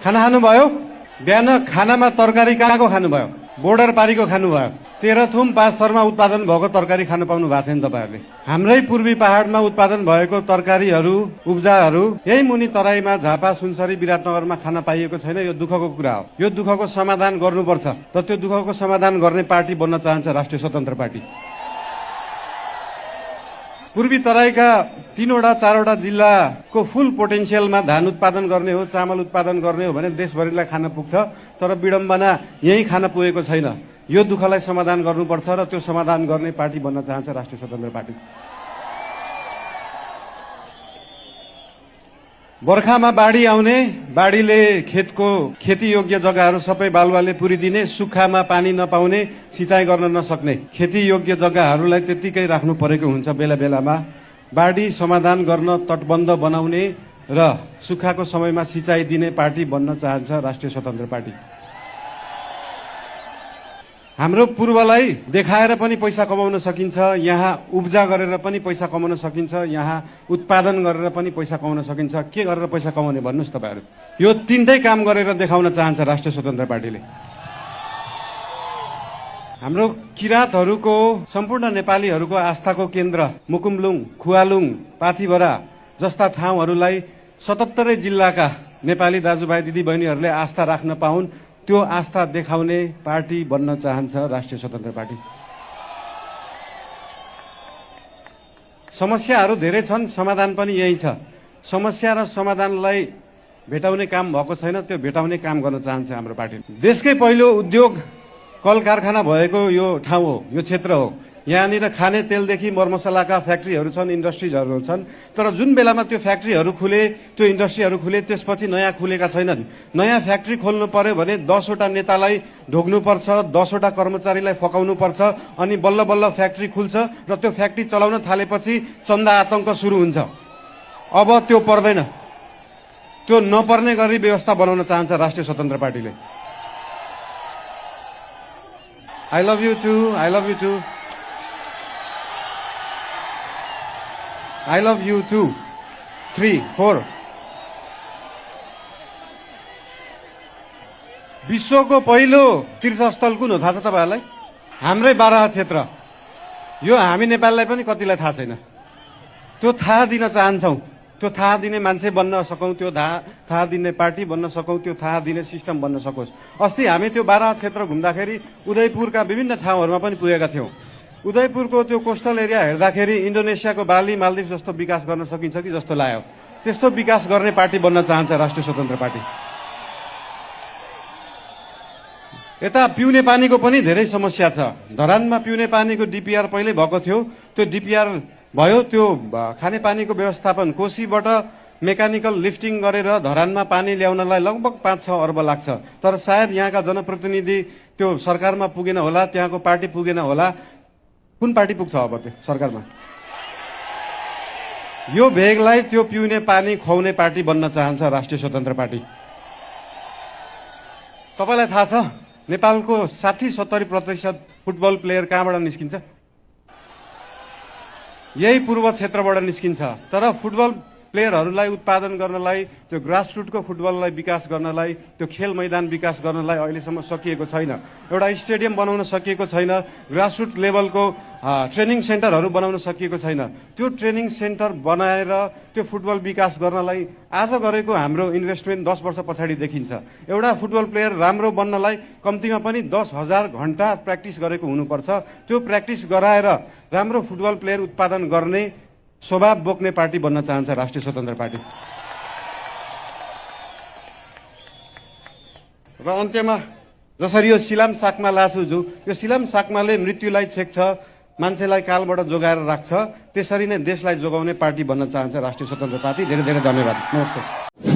खाना खानुभयो? बिहान खानामा तरकारी कहाँको खानुभयो? बोर्डर पारीको खानुभयो। तेह्रथुम 5 थरमा उत्पादन भएको तरकारी खान पाउनु भएको छैन तपाईहरुले। हाम्रै पूर्वी पहाडमा उत्पादन भएको तरकारीहरू, उब्जाहरू यही मुनि तराईमा झापा, सुनसरी, विराटनगरमा खान पाइएको छैन। यो दुःखको कुरा हो। यो दुःखको समाधान गर्नुपर्छ र त्यो दुःखको समाधान गर्ने पार्टी बन्न चाहन्छ राष्ट्रिय स्वतन्त्र पार्टी। पूर्वी तराईका 3वटा 4वटा जिल्लाको फुल पोटेन्सियलमा धान उत्पादन गर्ने हो, चामल उत्पादन गर्ने हो भने देशभरिलाई खान पुग्छ। तर विडम्बना यही खान पुगेको छैन। यो दुःखलाई समाधान गर्नुपर्छ र त्यो समाधान गर्ने पार्टी बन्न चाहन्छ राष्ट्रिय स्वतन्त्र पार्टी। बर्खामा बाढी आउने, बाढीले खेतको खेतीयोग्य जग्गाहरू सबै बालुवाले पुरिदिने, सुक्खामा पानी नपाउने, सिँचाइ गर्न नसक्ने खेतीयोग्य जग्गाहरूलाई त्यतिकै राख्नु परेको हुन्छ। बेला बेलामा बाढी समाधान गर्न तटबन्ध बनाउने र सुक्खाको समयमा सिँचाइ दिने पार्टी बन्न चाहन्छ राष्ट्रिय स्वतन्त्र पार्टी। हाम्रो पूर्वलाई देखाएर पनि पैसा कमाउन सकिन्छ, यहाँ उब्जा गरेर पनि पैसा कमाउन सकिन्छ, यहाँ उत्पादन गरेर पनि पैसा कमाउन सकिन्छ। के गरेर पैसा कमाउने भन्नुस् तपाईहरु? यो तीनटै काम गरेर देखाउन चाहन्छ राष्ट्रिय स्वतन्त्र पार्टीले। हाम्रो किरातहरूको, सम्पूर्ण नेपालीहरूको आस्थाको केन्द्र मुकुमलुङ, खुवालुङ, पाथिभरा जस्ता ठाउँहरूलाई 77 जिल्लाका नेपाली दाजुभाइ दिदीबहिनीहरूले आस्था राख्न पाउन्, त्यो आस्था देखाउने पार्टी बन्न चाहन्छ राष्ट्रिय स्वतन्त्र पार्टी। समस्याहरू धेरै छन्, समाधान पनि यही छ। समस्या र समाधानलाई भेटाउने काम भएको छैन, त्यो भेटाउने काम गर्न चाहन्छ हाम्रो पार्टीले। देशकै पहिलो उद्योग कल कारखाना भएको यो ठाउँ हो, यो क्षेत्र हो। यहाँनिर खाने तेलदेखि मरमसलाका फ्याक्ट्रीहरू छन्, इन्डस्ट्रिजहरू छन्। तर जुन बेलामा त्यो फ्याक्ट्रीहरू खुले, त्यो इन्डस्ट्रीहरू खुले, त्यसपछि नयाँ खुलेका छैनन्। नयाँ फ्याक्ट्री खोल्नु पर्यो भने 10वटा नेतालाई ढोग्नुपर्छ, 10वटा कर्मचारीलाई फकाउनुपर्छ, अनि बल्ल बल्ल फ्याक्ट्री खुल्छ र त्यो फ्याक्ट्री चलाउन थालेपछि चन्दा आतंक सुरु हुन्छ। अब त्यो पर्दैन। त्यो नपर्ने गरी व्यवस्था बनाउन चाहन्छ राष्ट्रिय स्वतन्त्र पार्टीले। I love you too, I love you too, I love you too. 3, 4. विश्वको पहिलो तीर्थस्थल कुन हो थाहा छ तपाईहरुलाई? हाम्रै बाराह क्षेत्र। यो हामी नेपाललाई पनि कतिलाई थाहा छैन। त्यो थाहा दिन चाहन्छौं। त्यो थाहा दिने मान्छे बन्न सकौं, त्यो थाहा दिने पार्टी बन्न सकौं, त्यो थाहा दिने सिस्टम बन्न सकोस्। अस्ति हामी त्यो बाराह क्षेत्र घुम्दाखेरि उदयपुरका विभिन्न ठाउँहरूमा पनि पुगेका थियौं। उदयपुरको त्यो कोस्टल एरिया हेर्दाखेरि इन्डोनेसियाको बाली, मालदिभ जस्तो विकास गर्न सकिन्छ कि जस्तो लाग्यो। त्यस्तो विकास गर्ने पार्टी बन्न चाहन्छ राष्ट्रिय स्वतन्त्र पार्टी। यता पिउने पानीको पनि धेरै समस्या छ। धरानमा पिउने पानीको डीपीआर पहिल्यै भएको थियो, त्यो डीपीआर भयो। त्यो खाने पानीको व्यवस्थापन कोशीबाट मेकानिकल लिफ्टिङ गरेर धरानमा पानी ल्याउनलाई लगभग 5-6 अर्ब लाग्छ। तर सायद यहाँका जनप्रतिनिधि त्यो सरकारमा पुगेन होला, त्यहाँको पार्टी पुगेन होला। कुन पार्टी पुग्छ अब त्यो सरकारमा? यो भेगलाई त्यो पिउने पानी खुवाउने पार्टी बन्न चाहन्छ राष्ट्रिय स्वतन्त्र पार्टी। तपाईलाई थाहा छ नेपालको 60-70% फुटबल प्लेयर कहाँबाट निस्किन्छ? यही पूर्व क्षेत्रबाट निस्किन्छ। तर फुटबल प्लेयरहरूलाई उत्पादन गर्नलाई, त्यो ग्रासरुटको फुटबललाई विकास गर्नलाई, त्यो खेल मैदान विकास गर्नलाई अहिलेसम्म सकिएको छैन। एउटा स्टेडियम बनाउन सकिएको छैन, ग्रासरुट लेभलको ट्रेनिङ सेन्टरहरू बनाउन सकिएको छैन। त्यो ट्रेनिङ सेन्टर बनाएर त्यो फुटबल विकास गर्नलाई आज गरेको हाम्रो इन्भेस्टमेन्ट 10 वर्ष पछाडि देखिन्छ। एउटा फुटबल प्लेयर राम्रो बन्नलाई कम्तीमा पनि 10,000 घण्टा प्र्याक्टिस गरेको हुनुपर्छ। त्यो प्र्याक्टिस गराएर राम्रो फुटबल प्लेयर उत्पादन गर्ने स्वभाव बोक्ने पार्टी बन्न चाहन्छ राष्ट्रिय स्वतन्त्र पार्टी। र अन्त्यमा जसरी यो सिलाम साकमा लाछुजु, यो सिलाम साकमाले मृत्युलाई छेक्छ, मान्छेलाई कालबाट जोगाएर राख्छ, त्यसरी नै देशलाई जोगाउने पार्टी बन्न चाहन्छ राष्ट्रिय स्वतन्त्र पार्टी। धेरै धेरै धन्यवाद। नमस्कार।